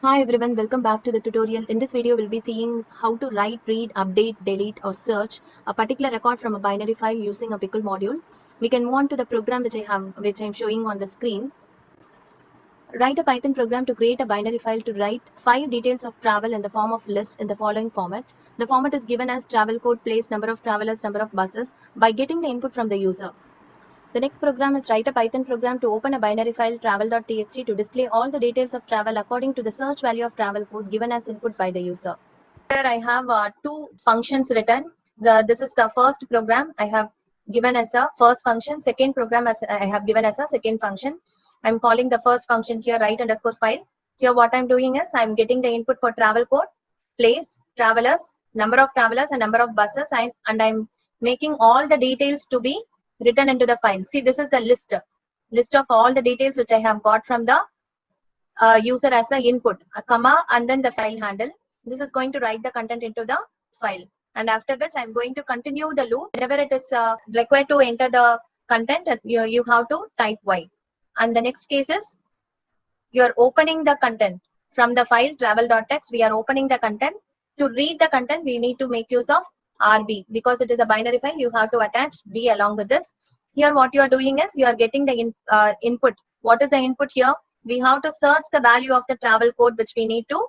Hi everyone, welcome back to the tutorial. In this video, we'll be seeing how to write, read, update, delete or search a particular record from a binary file using a pickle module. We can move on to the program which I'm showing on the screen. Write a Python program to create a binary file to write 5 details of travel in the form of list in the following format. The format is given as travel code, place, number of travelers, number of buses by getting the input from the user. The next program is write a Python program to open a binary file travel.txt to display all the details of travel according to the search value of travel code given as input by the user. Here I have two functions written. This is the first program I have given as a first function. Second program as I have given as a second function. I'm calling the first function here write_file. Here what I'm doing is I'm getting the input for travel code, place, travelers, number of travelers and number of buses, and I'm making all the details to be written into the file. See, this is the list of all the details which I have got from the user as the input, a comma and then the file handle. This is going to write the content into the file, and after which I'm going to continue the loop. Whenever it is required to enter the content, you have to type Y. And the next case is you're opening the content from the file travel.txt. We are opening the content. To read the content, we need to make use of RB. Because it is a binary file, you have to attach B along with this. Here what you are doing is you are getting the input. What is the input here? We have to search the value of the travel code which we need to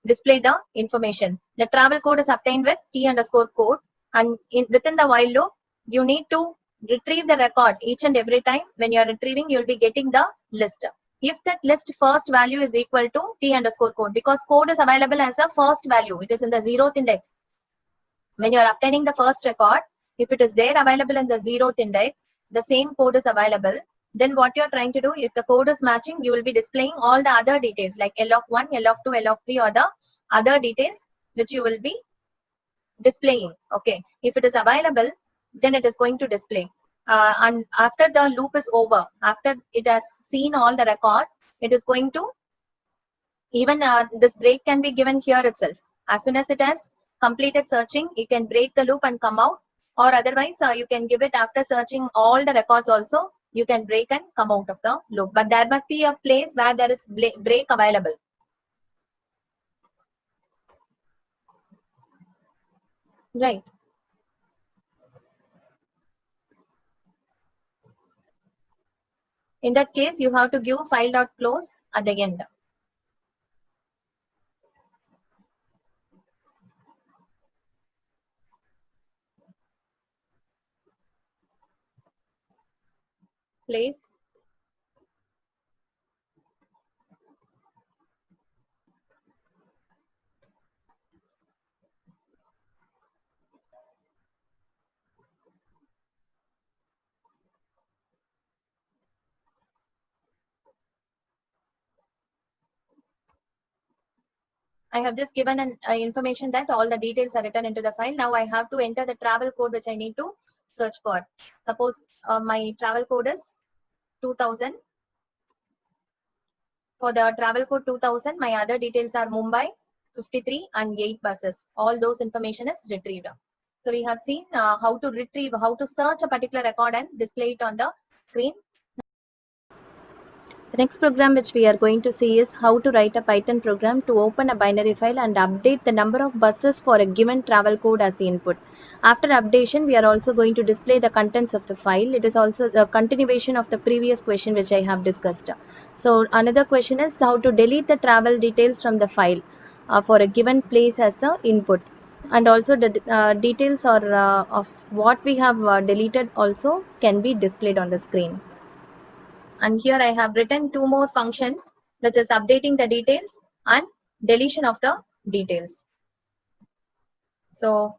display the information. The travel code is obtained with T_code, and within the while loop, you need to retrieve the record each and every time. When you are retrieving, you will be getting the list. If that list first value is equal to T_code, because code is available as a first value, it is in the 0th index. When you are obtaining the first record, if it is there available in the 0th index, the same code is available. Then what you're trying to do, if the code is matching, you will be displaying all the other details like L_1, L_2, L_3 or the other details which you will be displaying. Okay, if it is available, then it is going to display. And after the loop is over, after it has seen all the record, it is going to even this break can be given here itself. As soon as it has completed searching, you can break the loop and come out, or otherwise you can give it after searching all the records also. You can break and come out of the loop, but there must be a place where there is break available. Right. In that case, you have to give file.close at the end. Place. I have just given an information that all the details are written into the file. Now I have to enter the travel code which I need to search for. Suppose my travel code is 2000. For the travel code 2000, my other details are Mumbai, 53 and 8 buses. All those information is retrieved. So we have seen how to retrieve, how to search a particular record and display it on the screen. The next program which we are going to see is how to write a Python program to open a binary file and update the number of buses for a given travel code as the input. After updation, we are also going to display the contents of the file. It is also the continuation of the previous question which I have discussed. So another question is how to delete the travel details from the file for a given place as the input. And also the details of what we have deleted also can be displayed on the screen. And here I have written two more functions, which is updating the details and deletion of the details. So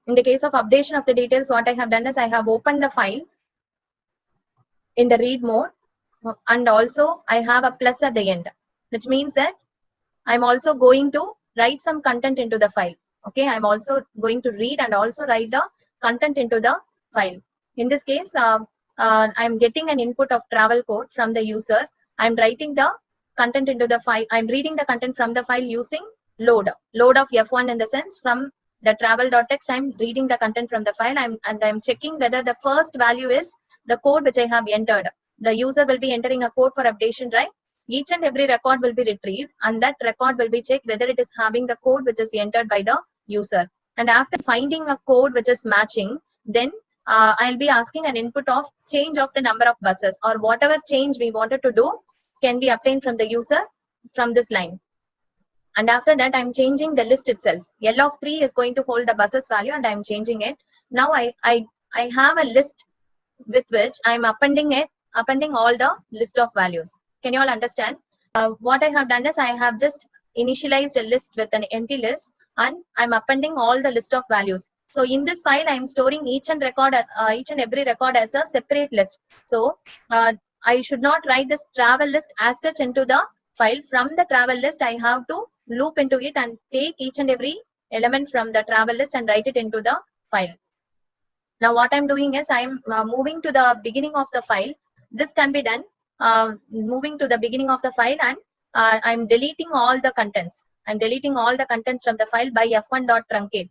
in the case of updation of the details, what I have done is I have opened the file in the read mode, and also I have a plus at the end, which means that I'm also going to write some content into the file. Okay, I'm also going to read and also write the content into the file. In this case, I'm getting an input of travel code from the user. I'm writing the content into the file. I'm reading the content from the file using load of F1, in the sense from the travel.txt. I'm reading the content from the file, and I'm checking whether the first value is the code which I have entered. The user will be entering a code for updation, right? each and every record will be retrieved, and that record will be checked whether it is having the code which is entered by the user. And after finding a code which is matching, then I'll be asking an input of change of the number of buses, or whatever change we wanted to do can be obtained from the user from this line. And after that, I'm changing the list itself. L of 3 is going to hold the buses value, and I'm changing it. Now I have a list with which I'm appending all the list of values. Can you all understand? What I have done is I have just initialized a list with an empty list, and I'm appending all the list of values. So in this file, I'm storing each and every record as a separate list. So I should not write this travel list as such into the file. From the travel list, I have to loop into it and take each and every element from the travel list and write it into the file. Now what I'm doing is I'm moving to the beginning of the file. This can be done moving to the beginning of the file, and I'm deleting all the contents. I'm deleting all the contents from the file by f1.truncate.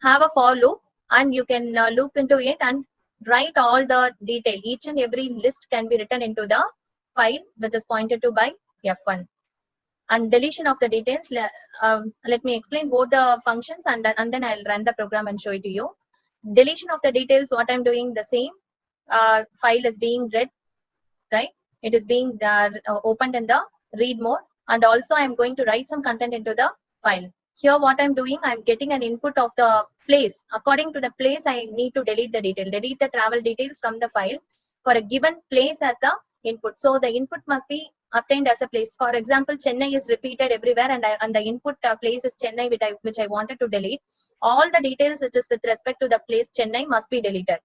Have a for loop, and you can loop into it and write all the detail. Each and every list can be written into the file which is pointed to by f1. And deletion of the details, let me explain both the functions, and then I'll run the program and show it to you. Deletion of the details, what I'm doing, the same file is being read, right? It is being opened in the read mode, and also I'm going to write some content into the file. Here what I'm doing, I'm getting an input of the place. According to the place, I need to delete the detail, delete the travel details from the file for a given place as the input. So the input must be obtained as a place. For example, Chennai is repeated everywhere, and the input place is Chennai, which I wanted to delete. All the details which is with respect to the place Chennai must be deleted.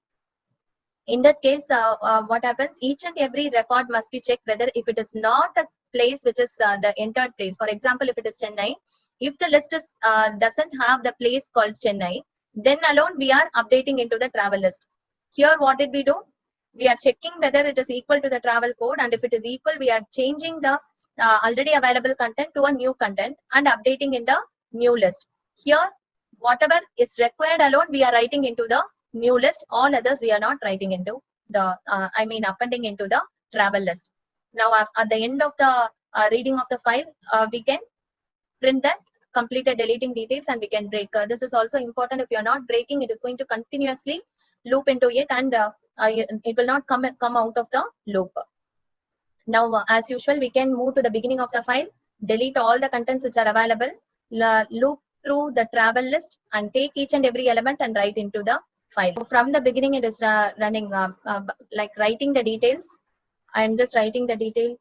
In that case, what happens? Each and every record must be checked whether if it is not a place which is the entered place. For example, if it is Chennai, if the list is doesn't have the place called Chennai, then alone we are updating into the travel list. Here, what did we do? We are checking whether it is equal to the travel code, and if it is equal, we are changing the already available content to a new content and updating in the new list. Here, whatever is required alone, we are writing into the new list. All others we are not writing into the appending into the travel list. Now at the end of the reading of the file, we can print that completed deleting details, and we can break. This is also important. If you are not breaking, it is going to continuously loop into it, and it will not come out of the loop. Now as usual, we can move to the beginning of the file, delete all the contents which are available, loop through the travel list, and take each and every element and write into the file. So from the beginning, it is running like writing the details. I'm just writing the detail.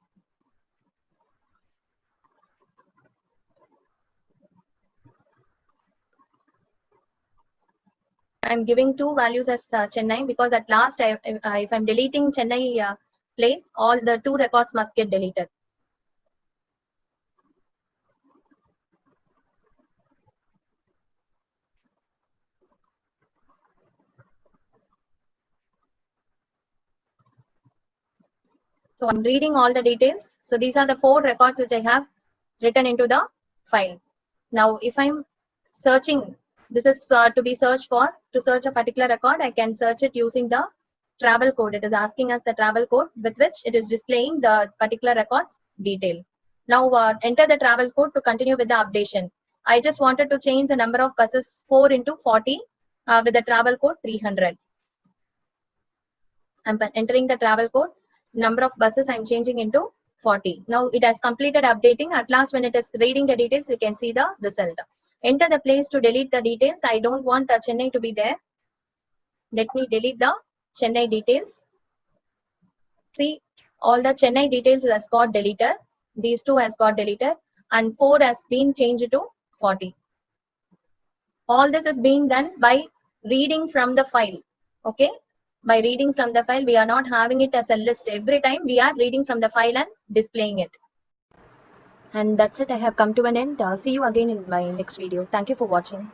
I'm giving two values as Chennai, because at last, if I'm deleting Chennai place, all the two records must get deleted. So I'm reading all the details. So these are the 4 records which I have written into the file. Now, if I'm searching, this is to be searched for. To search a particular record, I can search it using the travel code. It is asking us the travel code with which it is displaying the particular record's detail. Now, enter the travel code to continue with the updation. I just wanted to change the number of buses 4 into 40 with the travel code 300. I'm entering the travel code. Number of buses I'm changing into 40. Now it has completed updating. At last, when it is reading the details, you can see the result. Enter the place to delete the details. I don't want Chennai to be there. Let me delete the Chennai details. See, all the Chennai details has got deleted. These 2 has got deleted, and 4 has been changed to 40. All this is being done by reading from the file. Okay. By reading from the file, we are not having it as a list. Every time we are reading from the file and displaying it. And that's it. I have come to an end. See you again in my next video. Thank you for watching.